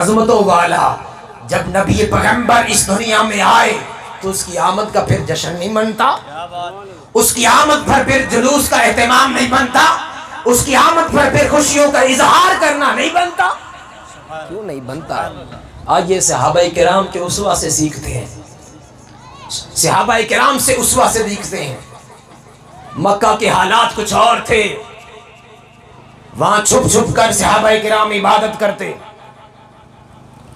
عظمتوں والا جب نبی پیغمبر اس دنیا میں آئے تو اس کی آمد کا پھر جشن نہیں منتا، اس کی آمد پر پھر جلوس کا اہتمام نہیں بنتا، اس کی آمد پر پھر خوشیوں کا اظہار کرنا نہیں بنتا؟ کیوں نہیں بنتا؟ آئیے صحابہ کرام کے اسوہ سے سیکھتے ہیں، صحابہ کرام سے اسوہ سے سیکھتے ہیں۔ مکہ کے حالات کچھ اور تھے، وہاں چھپ چھپ کر صحابہ کرام عبادت کرتے،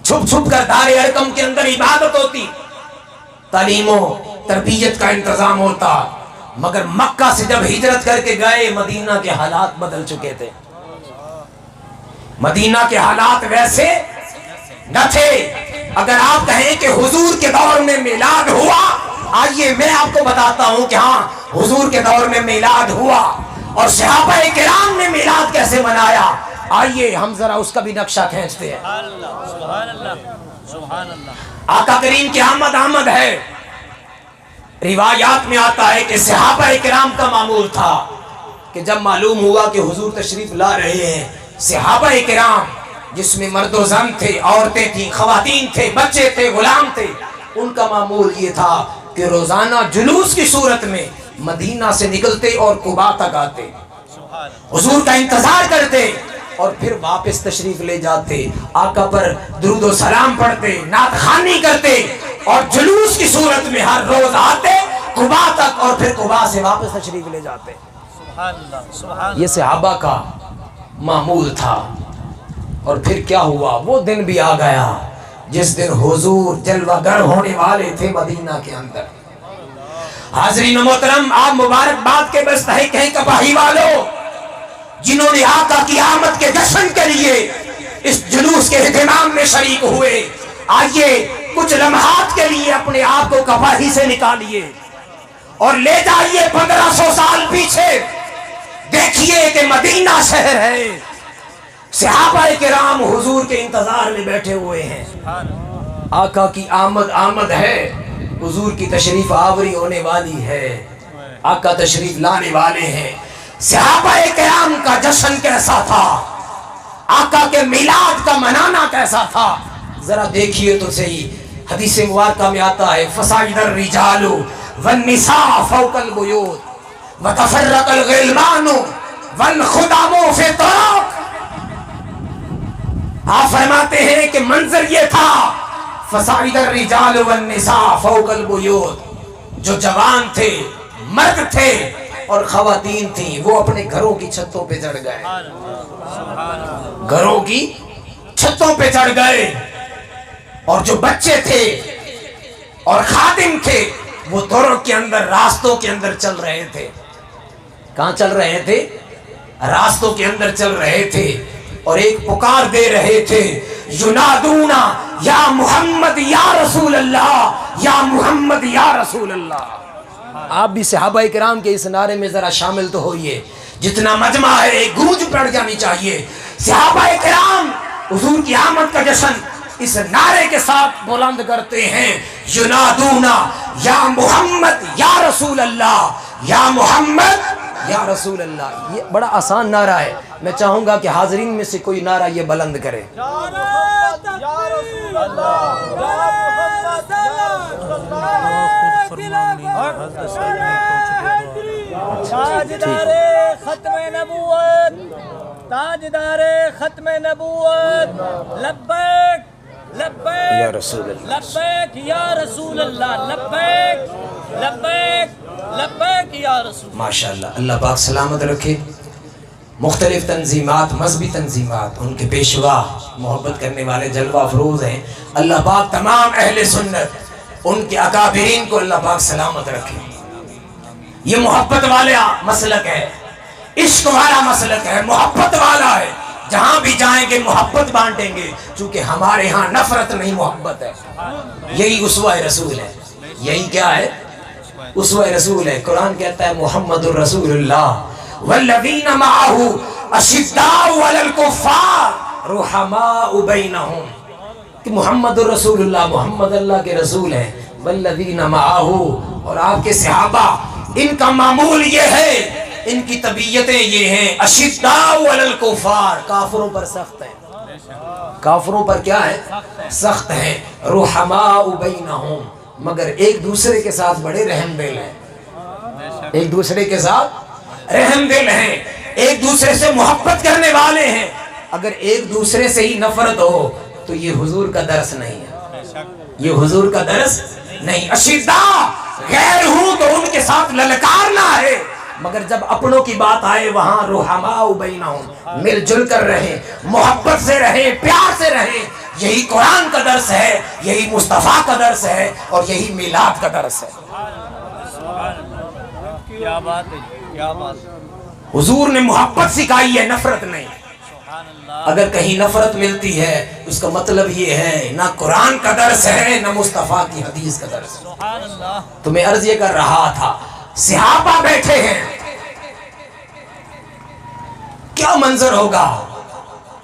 چھپ چھپ کر دار ارقم کے اندر عبادت ہوتی، تعلیم و تربیت کا انتظام ہوتا۔ مگر مکہ سے جب ہجرت کر کے گئے مدینہ کے حالات بدل چکے تھے، مدینہ کے حالات ویسے نہ تھے۔ اگر آپ کہیں کہ حضور کے دور میں میلاد ہوا، آئیے میں آپ کو بتاتا ہوں کہ ہاں حضور کے دور میں میلاد ہوا، اور صحابہ کرام نے میلاد کیسے منایا، آئیے ہم ذرا اس کا بھی نقشہ کھینچتے ہیں۔ سبحان اللہ، سبحان اللہ۔ آقا کریم کی آمد ہے۔ روایات میں آتا ہے کہ صحابہ کرام کا معمول تھا کہ جب معلوم ہوا کہ حضور تشریف لا رہے ہیں، صحابہ کرام جس میں مرد و زن تھے، عورتیں تھیں، خواتین تھے، بچے تھے، غلام تھے، ان کا معمول یہ تھا کہ روزانہ جلوس کی صورت میں مدینہ سے نکلتے اور قباء تک آتے، حضور کا انتظار کرتے اور پھر واپس تشریف لے جاتے، آقا پر درود و سلام پڑھتے، نعت خوانی کرتے، اور جلوس کی صورت میں ہر روز آتے قباء تک اور پھر قباء سے واپس تشریف لے جاتے۔ سبحان اللہ، سبحان اللہ۔ یہ صحابہ کا معمول تھا۔ اور پھر کیا ہوا؟ وہ دن بھی آ گیا جس دن حضور جلوہ گر ہونے والے تھے مدینہ کے اندر۔ حاضرین محترم، آپ مبارکباد کے مستحق ہیں کپاہی والوں، جنہوں نے آقا کی آمد کے جشن کے لیے اس جلوس کے اہتمام میں شریک ہوئے۔ آئیے کچھ لمحات کے لیے اپنے آپ کو کپاہی سے نکالیے اور لے جائیے 1500 سال پیچھے، دیکھیے کہ مدینہ شہر ہے، صحابہ کرام حضور کے انتظار میں بیٹھے ہوئے ہیں، آقا کی آمد ہے، حضور کی تشریف آوری ہونے والی ہے، آقا تشریف لانے والے ہیں۔ صحابہ کرام کا جشن کیسا تھا، آقا کے میلاد کا منانا کیسا تھا، ذرا دیکھیے تو صحیح۔ حدیث مبارکہ میں آتا ہے فصعد الرجال والنساء فوق البیوت وتفرق الغلمان والخدام فی الطرق۔ آپ فرماتے ہیں کہ منظر یہ تھا فصعد الرجال والنساء فوق البیوت، جو جوان تھے، مرد تھے اور خواتین تھیں، وہ اپنے گھروں کی چھتوں پہ چڑھ گئے، گھروں کی چھتوں پہ چڑھ گئے، اور جو بچے تھے اور خادم تھے وہ دوروں کے اندر، راستوں کے اندر چل رہے تھے۔ کہاں چل رہے تھے؟ راستوں کے اندر چل رہے تھے اور ایک پکار دے رہے تھے، ینادونا یا محمد یا رسول اللہ، یا محمد یا رسول اللہ۔ آپ بھی صحابہ کرام کے اس نعرے میں ذرا شامل تو ہوئیے، جتنا مجمع ہے ایک گونج پڑ جانی چاہیے۔ صحابہ کرام حضور کی آمد کا جشن اس نعرے کے ساتھ بلند کرتے ہیں، ینادونا یا محمد یا رسول اللہ، یا محمد یا رسول اللہ۔ یہ بڑا آسان نعرہ ہے، میں چاہوں گا کہ حاضرین میں سے کوئی نعرہ یہ بلند کرے۔ تاجدار ختم نبوت، تاجدار ختم نبوت، لبیک لبیک یا رسول اللہ، لبیک یا رسول اللہ، لبیک لبیک لبیک یا رسول اللہ۔ ماشاءاللہ، اللہ پاک سلامت رکھے۔ مختلف تنظیمات، مذہبی تنظیمات، ان کے پیشوا محبت کرنے والے جلوہ افروز ہیں، اللہ پاک تمام اہل سنت، ان کے اکابرین کو اللہ پاک سلامت رکھے۔ یہ محبت والا مسلک ہے، عشق والا مسلک ہے، محبت والا ہے، جہاں بھی جائیں گے محبت بانٹیں گے، چونکہ ہمارے ہاں نفرت نہیں محبت ہے۔ یہی اسوہ رسول ہے، یہی کیا ہے؟ اسوہ رسول ہے۔ قرآن کہتا ہے محمد الرسول اللہ والذین معہ اشداء علی الکفار رحماء بینہم، کہ محمد الرسول اللہ، محمد اللہ کے رسول ہیں، والذین معہ، اور آپ کے صحابہ، ان کا معمول یہ ہے، ان کی طبیعتیں یہ ہیں، اشداء علی الکفار، کافروں پر سخت ہیں، کافروں پر کیا ہے؟ سخت ہیں. رحماء بینہم، مگر ایک دوسرے کے ساتھ بڑے رحم دل ہیں. ایک دوسرے کے ساتھ رحم دل ہیں، ایک دوسرے سے محبت کرنے والے ہیں. اگر ایک دوسرے سے ہی نفرت ہو تو یہ حضور کا درس نہیں ہے، یہ حضور کا درس نہیں. اشداء غیر ہوں تو ان کے ساتھ للکارنا ہے، مگر جب اپنوں کی بات آئے وہاں رحماء بینہم، مل جل کر رہیں، محبت سے رہیں، پیار سے رہیں. یہی قرآن کا درس ہے، یہی مصطفیٰ کا درس ہے، اور یہی میلاد کا درس ہے. کیا بات ہے، کیا بات ہے. حضور نے محبت سکھائی ہے، نفرت نہیں. اگر کہیں نفرت ملتی ہے اس کا مطلب یہ ہے نہ قرآن کا درس ہے نہ مصطفیٰ کی حدیث کا درس ہے. سبحان اللہ. تو میں عرض یہ کر رہا تھا، صحابہ بیٹھے ہیں، کیا منظر ہوگا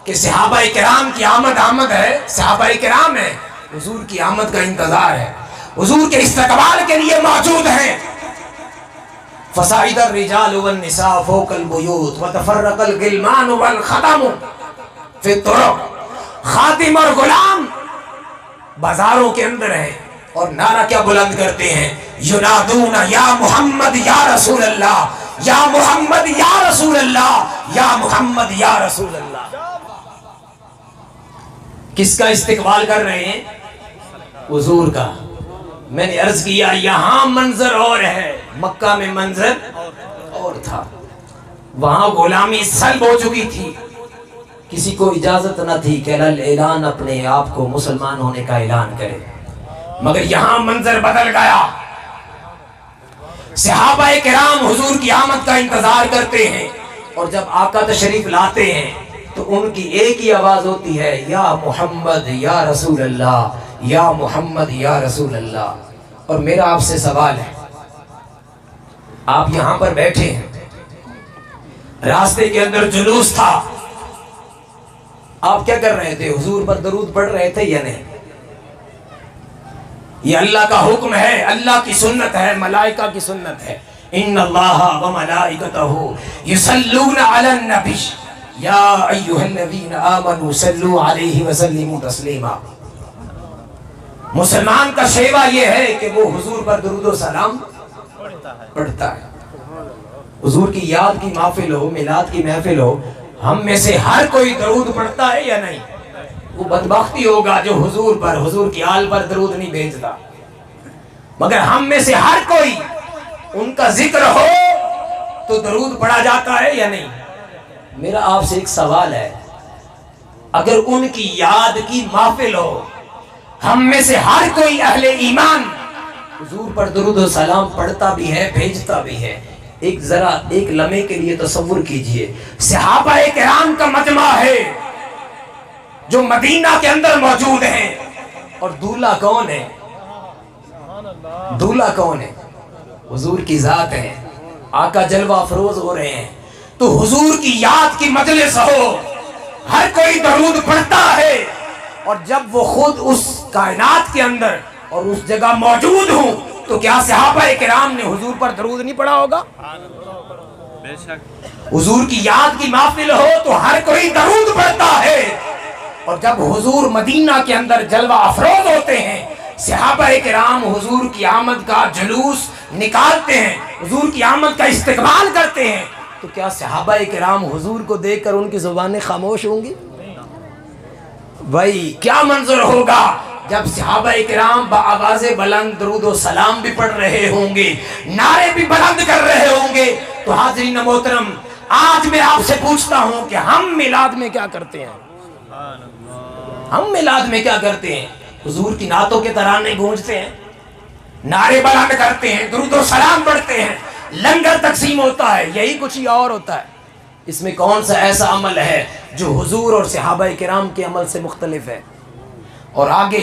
کہ صحابہ کرام کی آمد ہے، صحابہ کرام ہیں، حضور کی آمد کا انتظار ہے، حضور کے استقبال کے لیے موجود ہیں. فصعد الرجال والنساء فوق البیوت وتفرق الغلمان والخدم فی الطرق. خادم اور غلام بازاروں کے اندر ہیں اور نعرہ کیا بلند کرتے ہیں؟ ینادون یا محمد یا رسول اللہ، یا محمد یا رسول اللہ، یا محمد یا رسول اللہ. کس کا استقبال کر رہے ہیں؟ حضور کا. میں نے عرض کیا یہاں منظر اور ہے، مکہ میں منظر اور تھا. وہاں غلامی سلب ہو چکی تھی، کسی کو اجازت نہ تھی کہ اعلان اپنے آپ کو مسلمان ہونے کا اعلان کرے، مگر یہاں منظر بدل گیا. صحابہ کرام حضور کی آمد کا انتظار کرتے ہیں، اور جب آقا تشریف لاتے ہیں تو ان کی ایک ہی آواز ہوتی ہے، یا محمد یا رسول اللہ، یا محمد یا رسول اللہ. اور میرا آپ سے سوال ہے، آپ یہاں پر بیٹھے ہیں، راستے کے اندر جلوس تھا، آپ کیا کر رہے تھے؟ حضور پر درود پڑھ رہے تھے یا نہیں؟ یہ اللہ کا حکم ہے، اللہ کی سنت ہے، ملائکہ کی سنت ہے. ان اللہ وملائکتہ یصلون علی النبی یا ایھا الذین آمنوا صلوا علیہ وسلموا تسلیما. مسلمان کا شیوا یہ ہے کہ وہ حضور پر درود و سلام پڑھتا ہے. حضور کی یاد کی محفل ہو، میلاد کی محفل ہو، ہم میں سے ہر کوئی درود پڑھتا ہے یا نہیں؟ وہ بدبختی ہوگا جو حضور پر، حضور کی آل پر درود نہیں بھیجتا. مگر ہم میں سے ہر کوئی ان کا ذکر ہو تو درود پڑھا جاتا ہے یا نہیں؟ میرا آپ سے ایک سوال ہے، اگر ان کی یاد کی محفل ہو، ہم میں سے ہر کوئی اہل ایمان حضور پر درود و سلام پڑھتا بھی ہے، بھیجتا بھی ہے، ذرا ایک لمحے کے لیے تصور کیجئے، صحابہ کرام کا مجمع ہے جو مدینہ کے اندر موجود ہیں، اور دولہا کون ہے؟ دولہا کون ہے؟ حضور کی ذات ہے. آقا جلوہ افروز ہو رہے ہیں تو حضور کی یاد کی مجلس ہو، ہر کوئی درود پڑھتا ہے، اور جب وہ خود اس کائنات کے اندر اور اس جگہ موجود ہوں تو کیا صحابہ کرام نے حضور پر درود نہیں پڑھا ہوگا؟ بے شک. حضور کی یاد کی محفل ہو تو ہر کوئی درود پڑھتا ہے، اور جب حضور مدینہ کے اندر جلوہ افروز ہوتے ہیں، صحابہ کرام حضور کی آمد کا جلوس نکالتے ہیں، حضور کی آمد کا استقبال کرتے ہیں، تو کیا صحابہ کرام حضور کو دیکھ کر ان کی زبانیں خاموش ہوں گی؟ بھائی کیا منظر ہوگا جب صحابہ کرام بآواز بلند درود و سلام بھی پڑھ رہے ہوں گے، نعرے بھی بلند کر رہے ہوں گے. تو حاضرین محترم، آج میں آپ سے پوچھتا ہوں کہ ہم میلاد میں کیا کرتے ہیں؟ ہم میلاد میں کیا کرتے ہیں؟ حضور کی نعتوں کے ترانے گونجتے ہیں، نعرے بلند کرتے ہیں، درود و سلام پڑھتے ہیں، لنگر تقسیم ہوتا ہے، یہی کچھ ہی اور ہوتا ہے. اس میں کون سا ایسا عمل ہے جو حضور اور صحابہ کرام کے عمل سے مختلف ہے؟ اور آگے